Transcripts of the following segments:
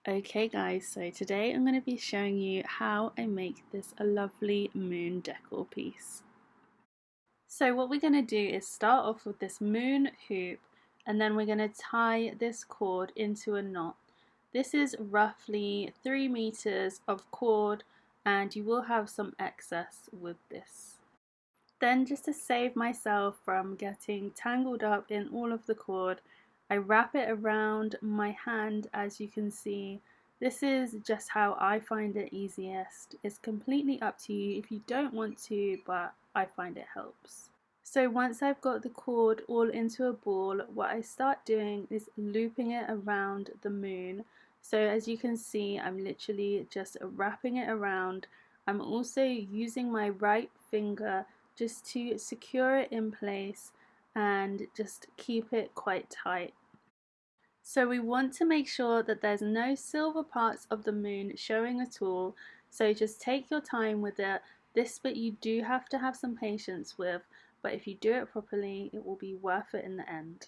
Okay guys, so today I'm going to be showing you how I make this a lovely moon decor piece. So what we're going to do is start off with this moon hoop, and then we're going to tie this cord into a knot. This is roughly 3 meters of cord, and you will have some excess with this. Then, just to save myself from getting tangled up in all of the cord, I wrap it around my hand. As you can see, this is just how I find it easiest. It's completely up to you if you don't want to, but I find it helps. So once I've got the cord all into a ball, what I start doing is looping it around the moon. So as you can see, I'm literally just wrapping it around. I'm also using my right finger just to secure it in place and just keep it quite tight. So we want to make sure that there's no silver parts of the moon showing at all, so just take your time with it. This bit you do have to have some patience with, but if you do it properly, it will be worth it in the end.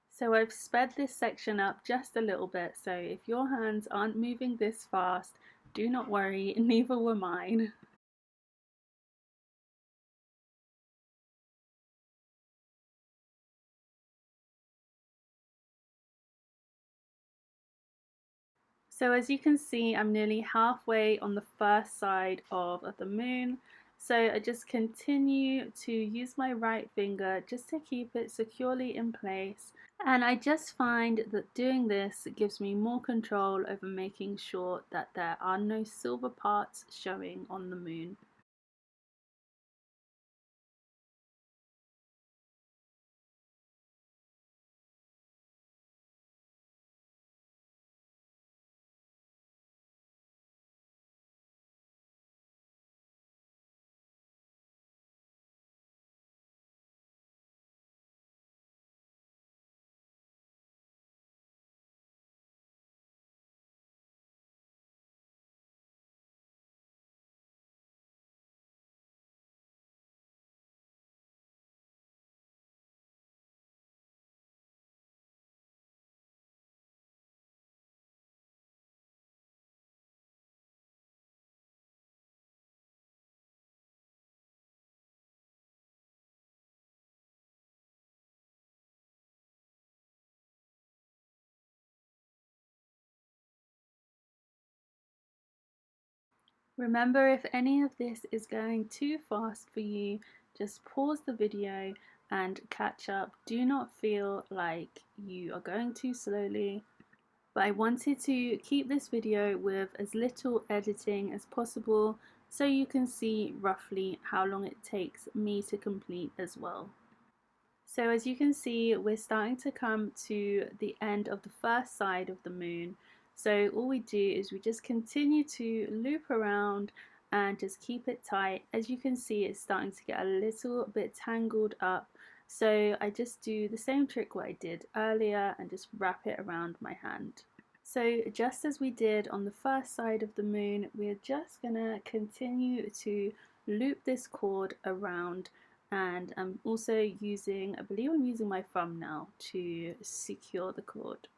So I've sped this section up just a little bit, so if your hands aren't moving this fast, do not worry, neither were mine. So as you can see, I'm nearly halfway on the first side of the moon. So I just continue to use my right finger just to keep it securely in place. And I just find that doing this gives me more control over making sure that there are no silver parts showing on the moon. Remember, if any of this is going too fast for you, just pause the video and catch up. Do not feel like you are going too slowly. But I wanted to keep this video with as little editing as possible so you can see roughly how long it takes me to complete as well. So as you can see, we're starting to come to the end of the first side of the moon. So all we do is we just continue to loop around and just keep it tight. As you can see, it's starting to get a little bit tangled up. So I just do the same trick what I did earlier and just wrap it around my hand. So just as we did on the first side of the moon, we're just gonna continue to loop this cord around, and I'm also using, I believe I'm using my thumb now to secure the cord.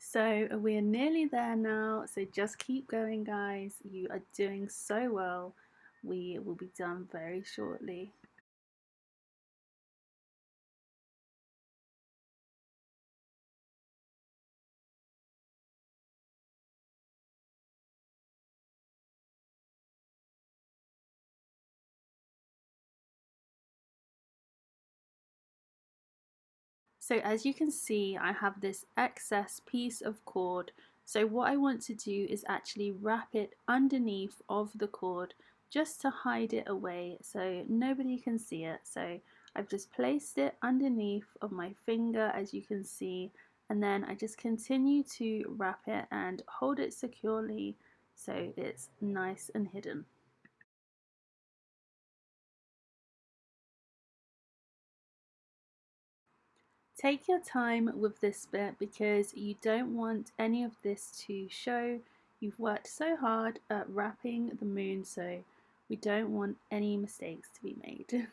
So we're nearly there now, so just keep going guys, you are doing so well. We will be done very shortly. So as you can see, I have this excess piece of cord. So what I want to do is actually wrap it underneath of the cord just to hide it away so nobody can see it. So I've just placed it underneath of my finger, as you can see, and then I just continue to wrap it and hold it securely so it's nice and hidden. Take your time with this bit because you don't want any of this to show. You've worked so hard at wrapping the moon, so we don't want any mistakes to be made.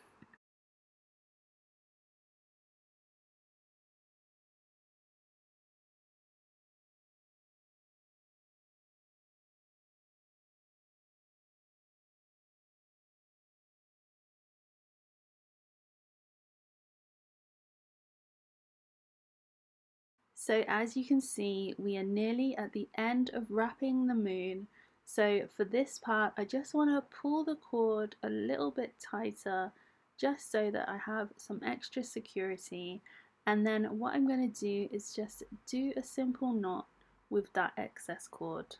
So as you can see, we are nearly at the end of wrapping the moon. So for this part, I just want to pull the cord a little bit tighter, just so that I have some extra security. And then what I'm going to do is just do a simple knot with that excess cord.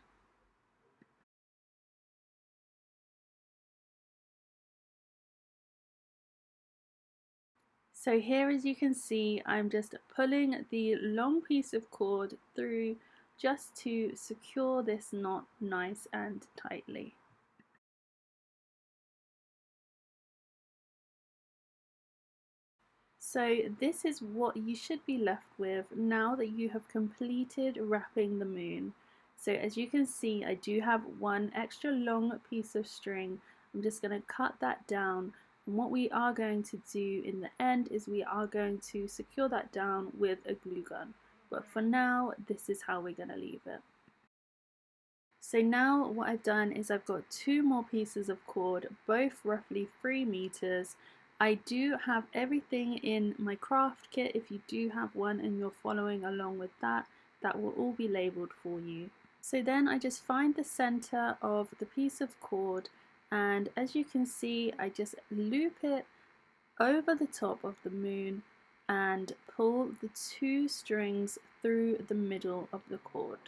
So here, as you can see, I'm just pulling the long piece of cord through just to secure this knot nice and tightly. So this is what you should be left with now that you have completed wrapping the moon. So as you can see, I do have one extra long piece of string. I'm just going to cut that down, and what we are going to do in the end is we are going to secure that down with a glue gun. But for now, this is how we're going to leave it. So now what I've done is I've got two more pieces of cord, both roughly 3 meters. I do have everything in my craft kit. If you do have one and you're following along with that, that will all be labeled for you. So then I just find the center of the piece of cord, and as you can see, I just loop it over the top of the moon and pull the 2 strings through the middle of the cord.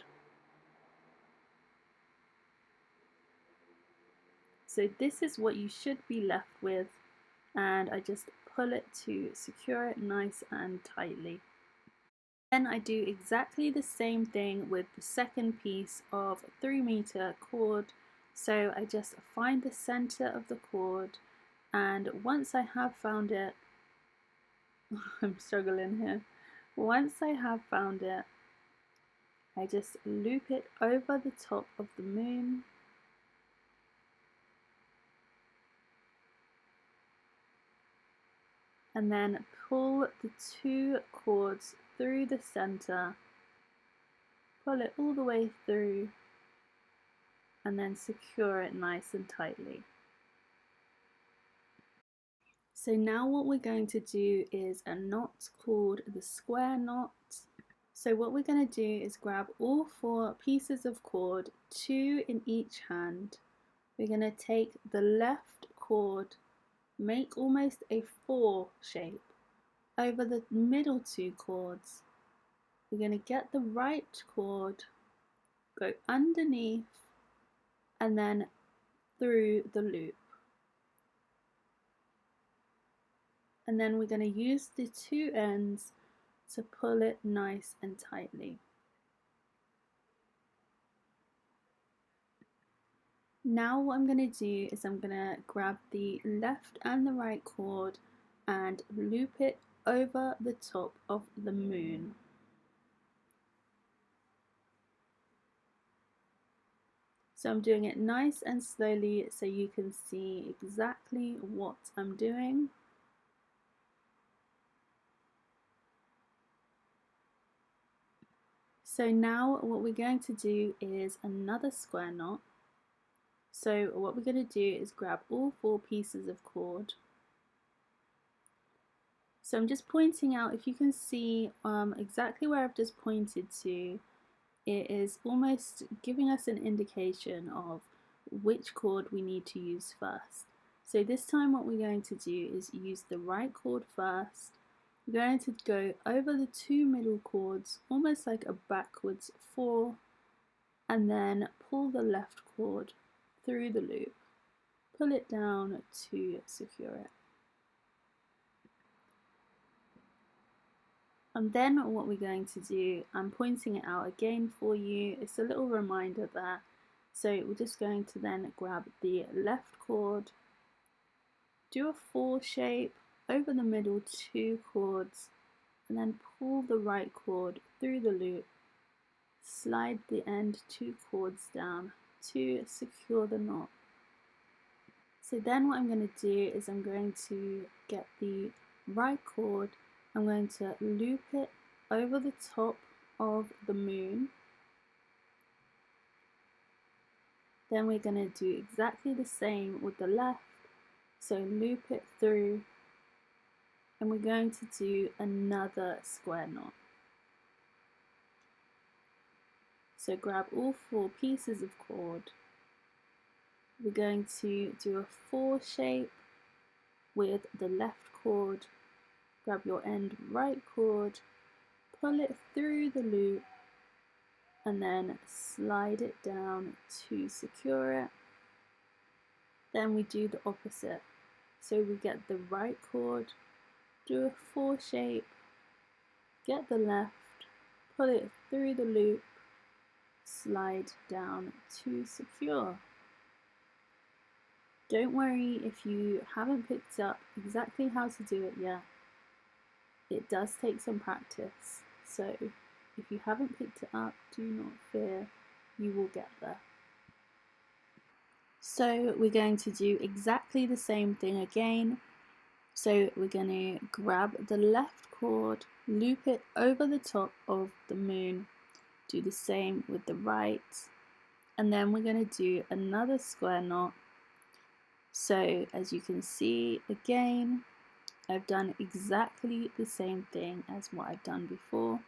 So this is what you should be left with, and I just pull it to secure it nice and tightly. Then I do exactly the same thing with the second piece of 3-meter cord. So I just find the center of the cord, and once I have found it, I'm struggling here. Once I have found it, I just loop it over the top of the moon, and then pull the 2 cords through the center, pull it all the way through, and then secure it nice and tightly. So now what we're going to do is a knot called the square knot. So what we're going to do is grab all 4 pieces of cord, 2 in each hand. We're going to take the left cord, make almost a 4 shape over the middle 2 cords. We're going to get the right cord, go underneath, and then through the loop. And then we're going to use the 2 ends to pull it nice and tightly. Now what I'm going to do is I'm going to grab the left and the right cord and loop it over the top of the moon. So I'm doing it nice and slowly so you can see exactly what I'm doing. So now what we're going to do is another square knot. So what we're going to do is grab all 4 pieces of cord. So I'm just pointing out, if you can see exactly where I've just pointed to, it is almost giving us an indication of which cord we need to use first. So this time what we're going to do is use the right cord first. We're going to go over the 2 middle cords, almost like a backwards 4, and then pull the left cord through the loop. Pull it down to secure it. And then what we're going to do, I'm pointing it out again for you, it's a little reminder there. So we're just going to then grab the left cord, do a 4 shape, over the middle 2 cords, and then pull the right cord through the loop, slide the end 2 cords down to secure the knot. So then what I'm going to do is I'm going to get the right cord, I'm going to loop it over the top of the moon. Then we're going to do exactly the same with the left, so loop it through, and we're going to do another square knot. So grab all 4 pieces of cord, we're going to do a 4 shape with the left cord, grab your end right cord, pull it through the loop, and then slide it down to secure it. Then we do the opposite. So we get the right cord, do a 4 shape, get the left, pull it through the loop, slide down to secure. Don't worry if you haven't picked up exactly how to do it yet. It does take some practice, so if you haven't picked it up, do not fear, you will get there. So we're going to do exactly the same thing again. So we're going to grab the left cord, loop it over the top of the moon, do the same with the right, and then we're going to do another square knot. So as you can see, again, I've done exactly the same thing as what I've done before.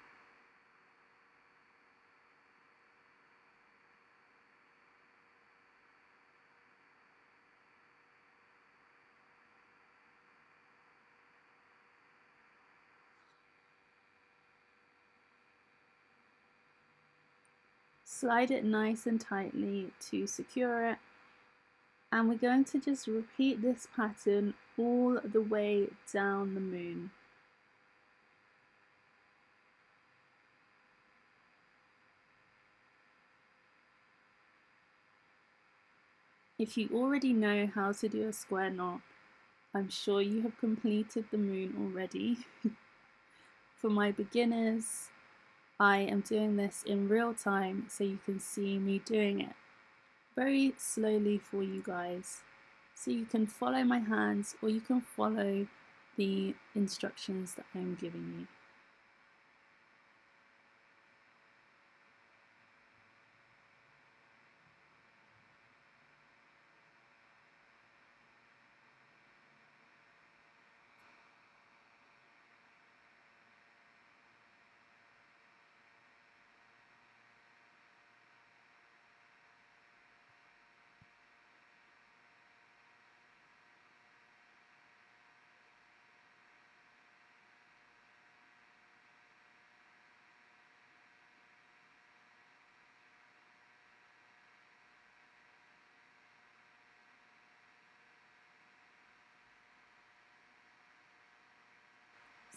Slide it nice and tightly to secure it, and we're going to just repeat this pattern all the way down the moon. If you already know how to do a square knot, I'm sure you have completed the moon already. For my beginners, I am doing this in real time so you can see me doing it very slowly for you guys. So you can follow my hands or you can follow the instructions that I'm giving you.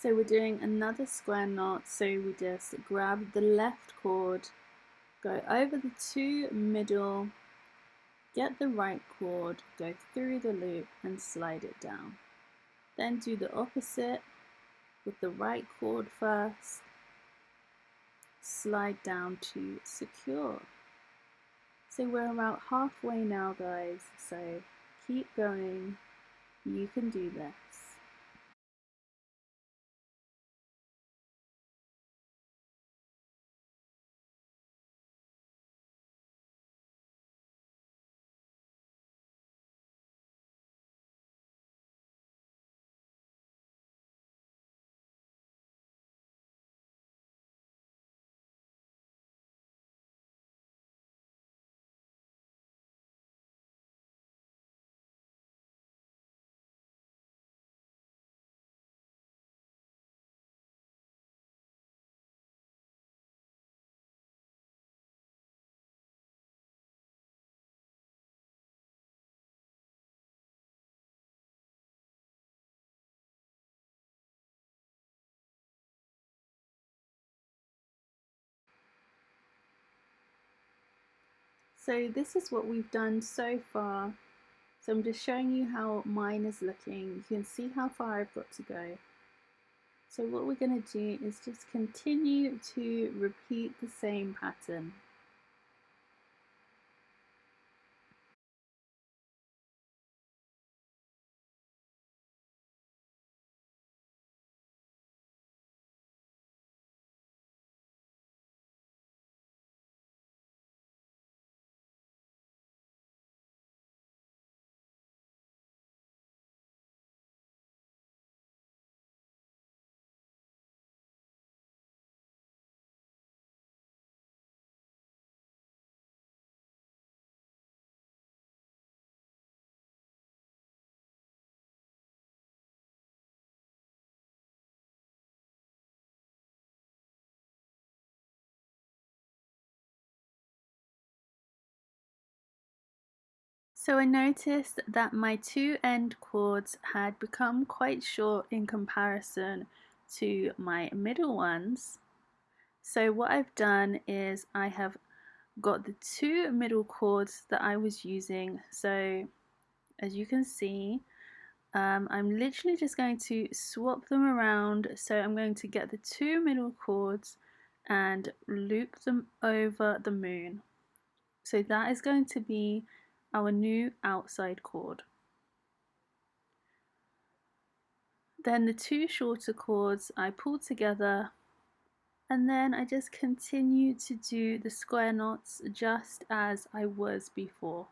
So we're doing another square knot, so we just grab the left cord, go over the 2 middle, get the right cord, go through the loop and slide it down. Then do the opposite with the right cord first, slide down to secure. So we're about halfway now guys, so keep going, you can do this. So this is what we've done so far. So I'm just showing you how mine is looking. You can see how far I've got to go. So what we're going to do is just continue to repeat the same pattern. So I noticed that my two end cords had become quite short in comparison to my middle ones. So what I've done is I have got the two middle cords that I was using. So as you can see, I'm literally just going to swap them around. So I'm going to get the two middle cords and loop them over the moon. So that is going to be our new outside cord. Then the two shorter cords I pull together, and then I just continue to do the square knots just as I was before.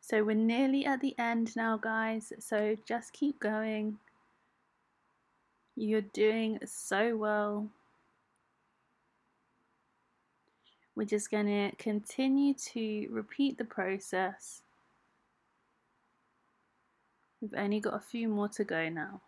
So we're nearly at the end now, guys, so just keep going. You're doing so well. We're just going to continue to repeat the process. We've only got a few more to go now.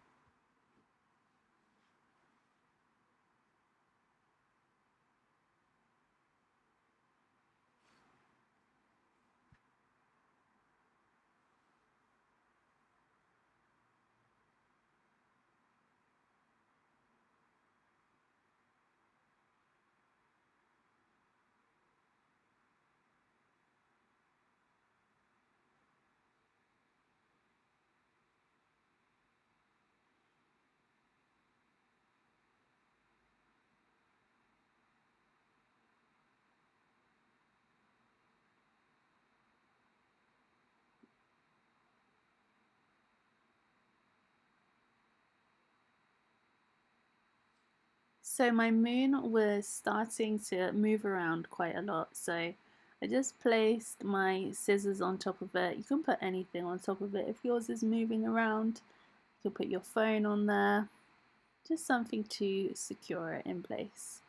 So my moon was starting to move around quite a lot, so I just placed my scissors on top of it. You can put anything on top of it. If yours is moving around, you can put your phone on there, just something to secure it in place.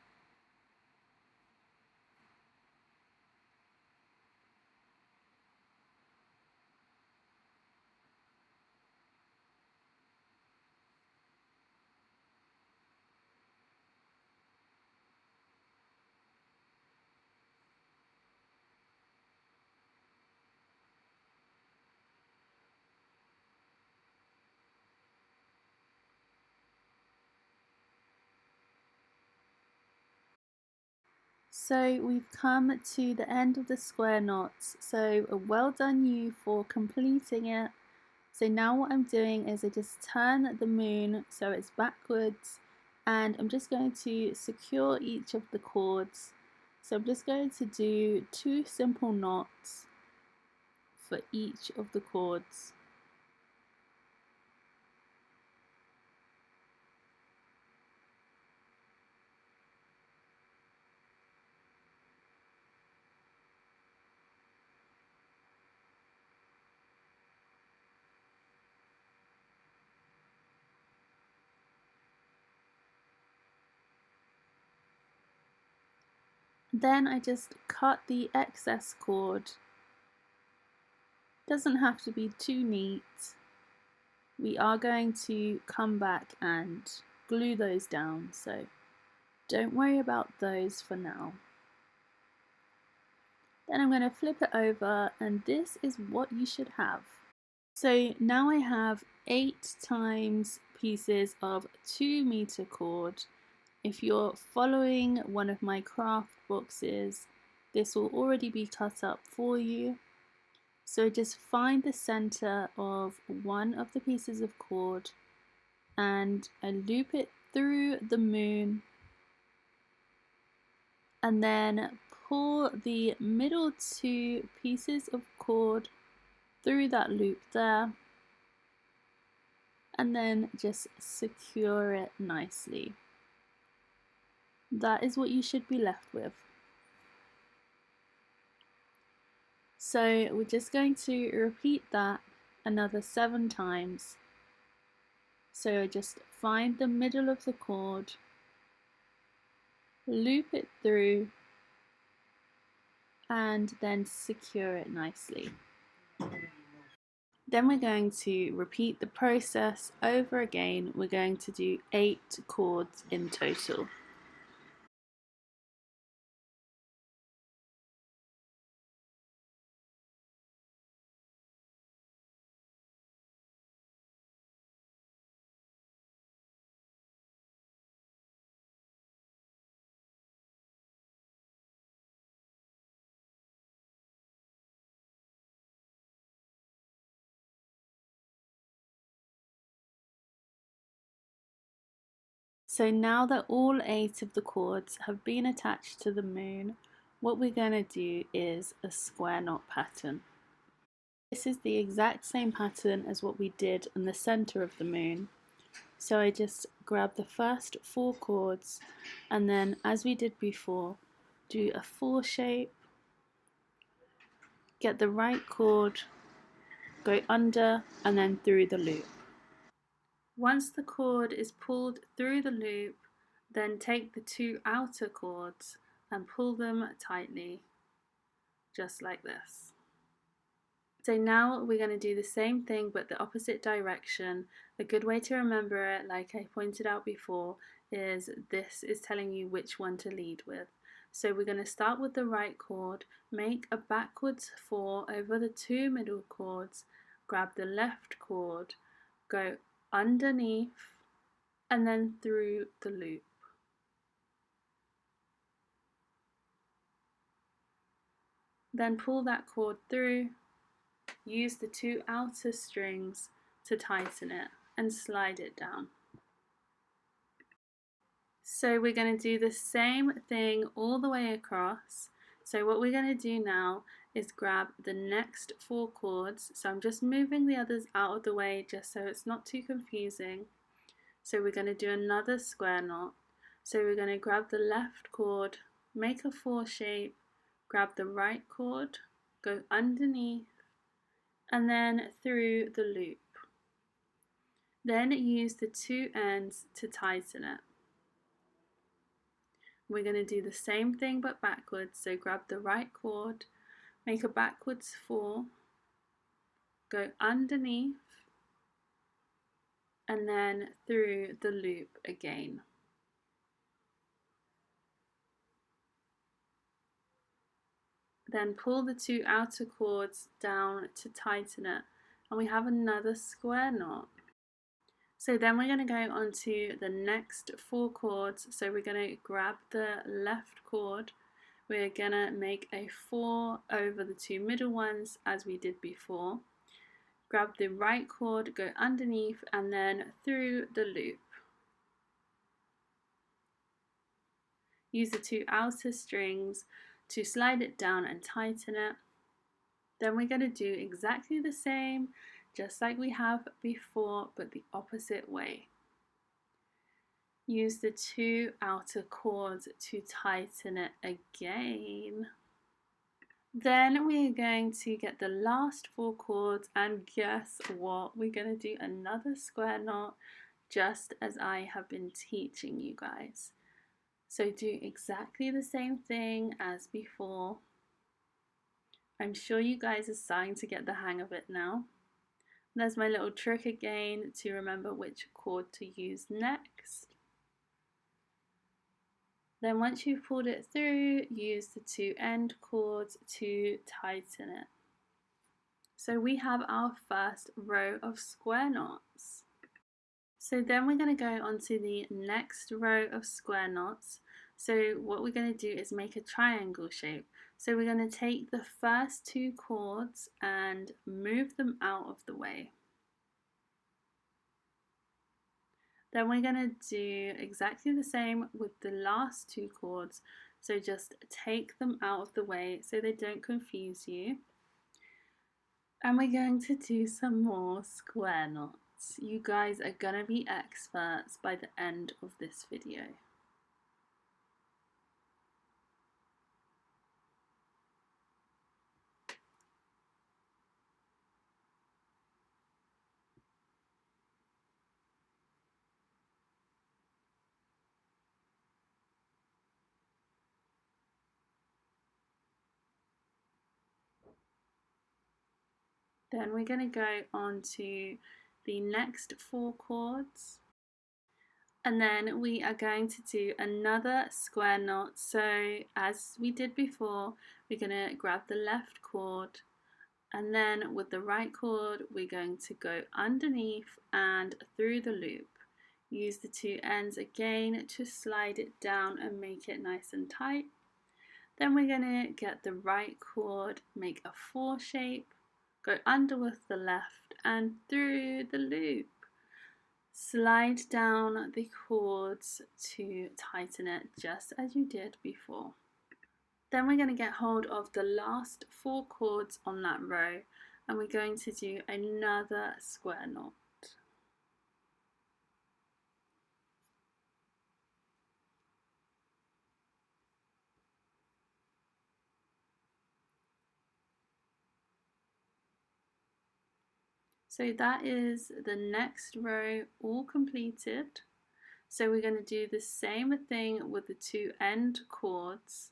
So we've come to the end of the square knots, so well done you for completing it. So now what I'm doing is I just turn the moon so it's backwards, and I'm just going to secure each of the cords. So I'm just going to do two simple knots for each of the cords. Then I just cut the excess cord. Doesn't have to be too neat. We are going to come back and glue those down. So Don't worry about those for now. Then I'm going to flip it over, and this is what you should have. So now I have 8 times pieces of 2-meter cord. If you're following one of my craft boxes, this will already be cut up for you. So just find the center of one of the pieces of cord and I loop it through the moon, and then pull the middle 2 pieces of cord through that loop there, and then just secure it nicely. That is what you should be left with. So we're just going to repeat that another 7 times. So just find the middle of the cord, loop it through, and then secure it nicely. Then we're going to repeat the process over again. We're going to do 8 cords in total. So now that all 8 of the cords have been attached to the moon, what we're going to do is a square knot pattern. This is the exact same pattern as what we did in the center of the moon. So I just grab the first 4 cords, and then as we did before, do a 4 shape, get the right cord, go under and then through the loop. Once the cord is pulled through the loop, then take the 2 outer cords and pull them tightly, just like this. So now we're going to do the same thing but the opposite direction. A good way to remember it, like I pointed out before, is this is telling you which one to lead with. So we're going to start with the right cord, make a backwards 4 over the 2 middle cords, grab the left cord, go underneath and then through the loop. Then pull that cord through, use the 2 outer strings to tighten it and slide it down. So we're going to do the same thing all the way across. So what we're going to do now is grab the next 4 cords. So I'm just moving the others out of the way just so it's not too confusing. So we're going to do another square knot. So we're going to grab the left cord, make a 4 shape, grab the right cord, go underneath and then through the loop. Then use the 2 ends to tighten it. We're going to do the same thing but backwards. So grab the right cord, make a backwards 4, go underneath and then through the loop again. Then pull the 2 outer cords down to tighten it, and we have another square knot. So then we're going to go on to the next 4 cords. So we're going to grab the left cord, we're going to make a 4 over the 2 middle ones as we did before. Grab the right cord, go underneath and then through the loop. Use the 2 outer strings to slide it down and tighten it. Then we're going to do exactly the same, just like we have before, but the opposite way. Use the 2 outer cords to tighten it again. Then we're going to get the last 4 cords, and guess what? We're going to do another square knot, just as I have been teaching you guys. So do exactly the same thing as before. I'm sure you guys are starting to get the hang of it now. There's my little trick again to remember which cord to use next. Then once you've pulled it through, use the two end cords to tighten it. So we have our first row of square knots. So then we're going to go on to the next row of square knots. So what we're going to do is make a triangle shape. So we're going to take the first two cords and move them out of the way. Then we're going to do exactly the same with the last two cords. So just take them out of the way so they don't confuse you. And we're going to do some more square knots. You guys are going to be experts by the end of this video. Then we're going to go on to the next four cords, and then we are going to do another square knot. So as we did before, we're going to grab the left cord, and then with the right cord we're going to go underneath and through the loop. Use the two ends again to slide it down and make it nice and tight. Then we're going to get the right cord, make a 4 shape, go under with the left and through the loop. Slide down the cords to tighten it just as you did before. Then we're going to get hold of the last 4 cords on that row and we're going to do another square knot. So that is the next row all completed. So we're going to do the same thing with the two end cords.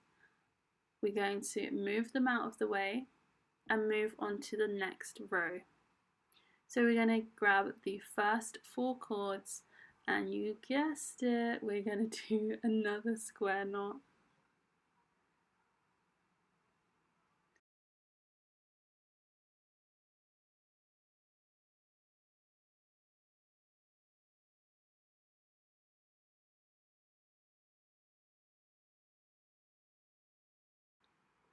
We're going to move them out of the way and move on to the next row. So we're going to grab the first 4 cords and you guessed it, we're going to do another square knot.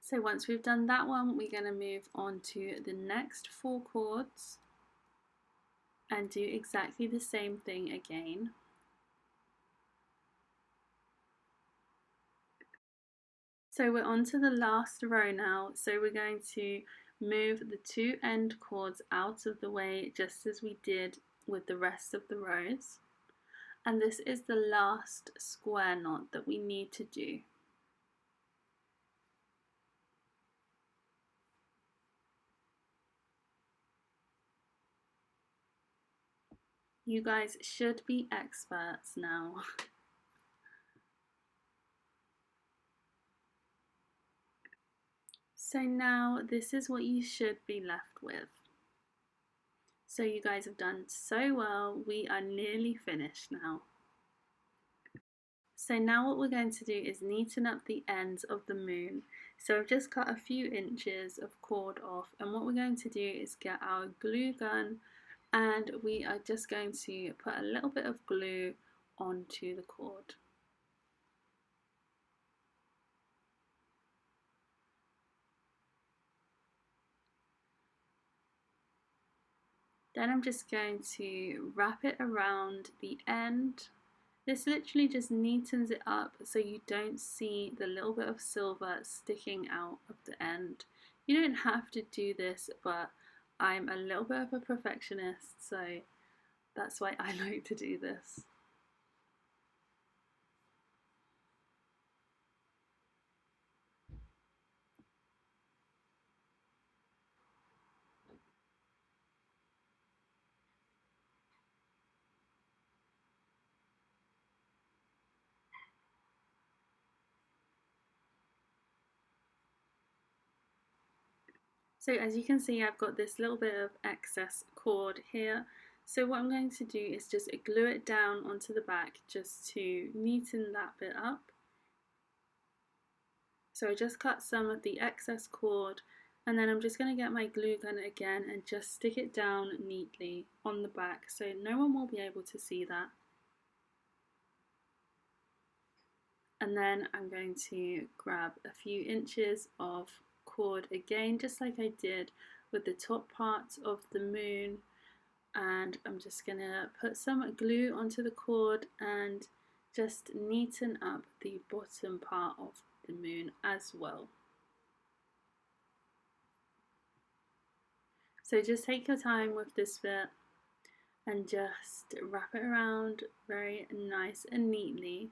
So once we've done that one, we're going to move on to the next 4 cords and do exactly the same thing again. So we're on to the last row now, so we're going to move the two end cords out of the way just as we did with the rest of the rows. And this is the last square knot that we need to do. You guys should be experts now. So now this is what you should be left with. So you guys have done so well, we are nearly finished now. So now what we're going to do is neaten up the ends of the moon. So I've just cut a few inches of cord off, and what we're going to do is get our glue gun and we are just going to put a little bit of glue onto the cord. Then I'm just going to wrap it around the end. This literally just neatens it up so you don't see the little bit of silver sticking out of the end. You don't have to do this, but I'm a little bit of a perfectionist, so that's why I like to do this. So as you can see, I've got this little bit of excess cord here. So what I'm going to do is just glue it down onto the back just to neaten that bit up. So I just cut some of the excess cord, and then I'm just going to get my glue gun again and just stick it down neatly on the back so no one will be able to see that. And then I'm going to grab a few inches of cord again, just like I did with the top part of the moon, and I'm just going to put some glue onto the cord and just neaten up the bottom part of the moon as well. So just take your time with this bit and just wrap it around very nice and neatly.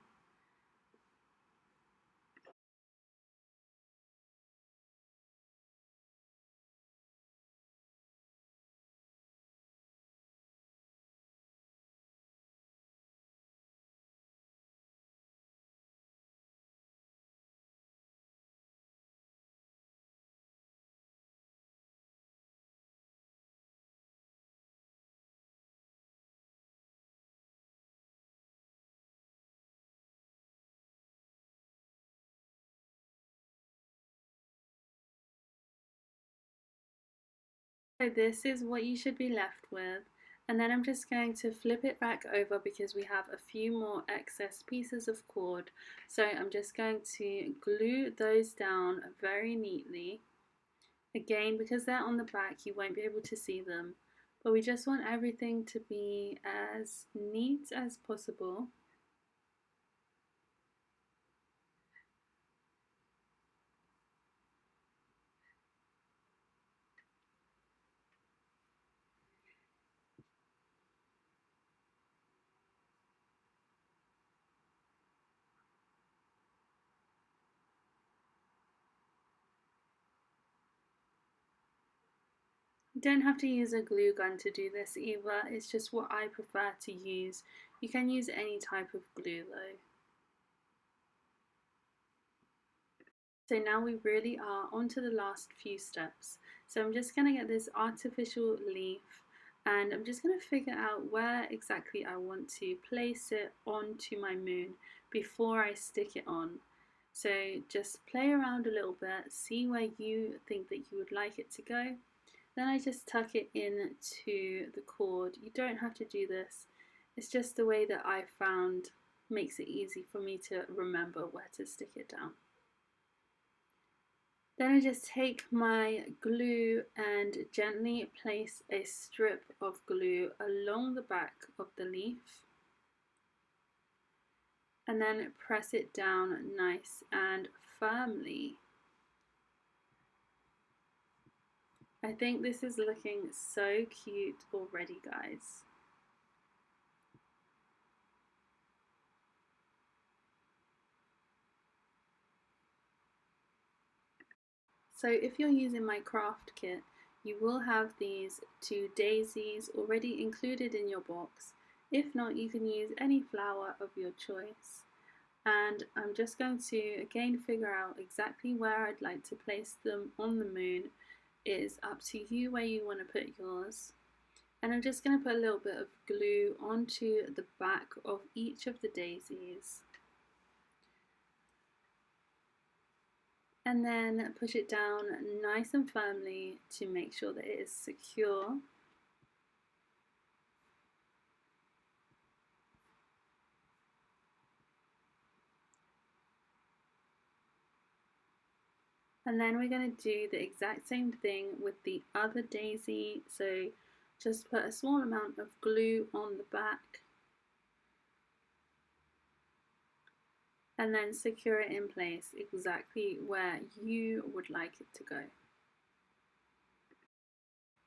So this is what you should be left with, and then I'm just going to flip it back over because we have a few more excess pieces of cord. So I'm just going to glue those down very neatly. Again, because they're on the back, you won't be able to see them, but we just want everything to be as neat as possible. You don't have to use a glue gun to do this either, it's just what I prefer to use. You can use any type of glue though. So now we really are on to the last few steps. So I'm just going to get this artificial leaf and I'm just going to figure out where exactly I want to place it onto my moon before I stick it on. So just play around a little bit, see where you think that you would like it to go. Then I just tuck it into the cord. You don't have to do this. It's just the way that I found makes it easy for me to remember where to stick it down. Then I just take my glue and gently place a strip of glue along the back of the leaf and then press it down nice and firmly. I think this is looking so cute already, guys. So if you're using my craft kit, you will have these two daisies already included in your box. If not, you can use any flower of your choice. And I'm just going to again figure out exactly where I'd like to place them on the moon. It is up to you where you want to put yours. And I'm just going to put a little bit of glue onto the back of each of the daisies. And then push it down nice and firmly to make sure that it is secure. And then we're going to do the exact same thing with the other daisy. So just put a small amount of glue on the back and then secure it in place exactly where you would like it to go.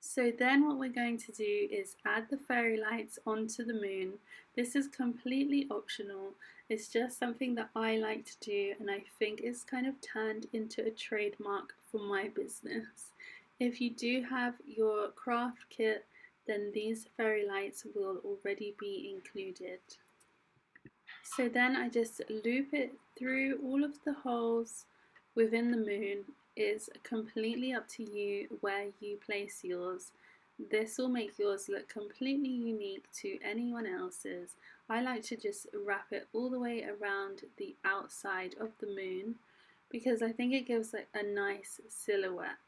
So then what we're going to do is add the fairy lights onto the moon. This is completely optional. It's just something that I like to do and I think it's kind of turned into a trademark for my business. If you do have your craft kit, then these fairy lights will already be included. So then I just loop it through all of the holes within the moon. Is completely up to you where you place yours. This will make yours look completely unique to anyone else's. I like to just wrap it all the way around the outside of the moon because I think it gives like a nice silhouette.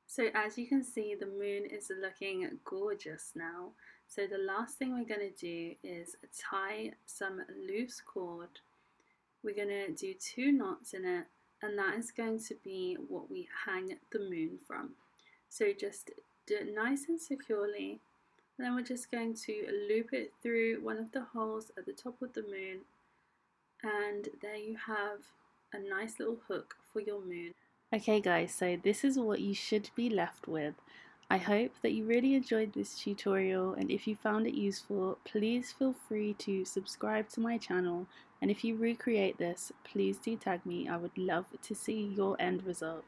So as you can see, the moon is looking gorgeous now. So the last thing we're going to do is tie some loose cord. We're going to do 2 knots in it, and that is going to be what we hang the moon from. So just do it nice and securely. And then we're just going to loop it through one of the holes at the top of the moon, and there you have a nice little hook for your moon. Okay guys, so this is what you should be left with. I hope that you really enjoyed this tutorial, and if you found it useful, please feel free to subscribe to my channel, and if you recreate this, please do tag me. I would love to see your end result.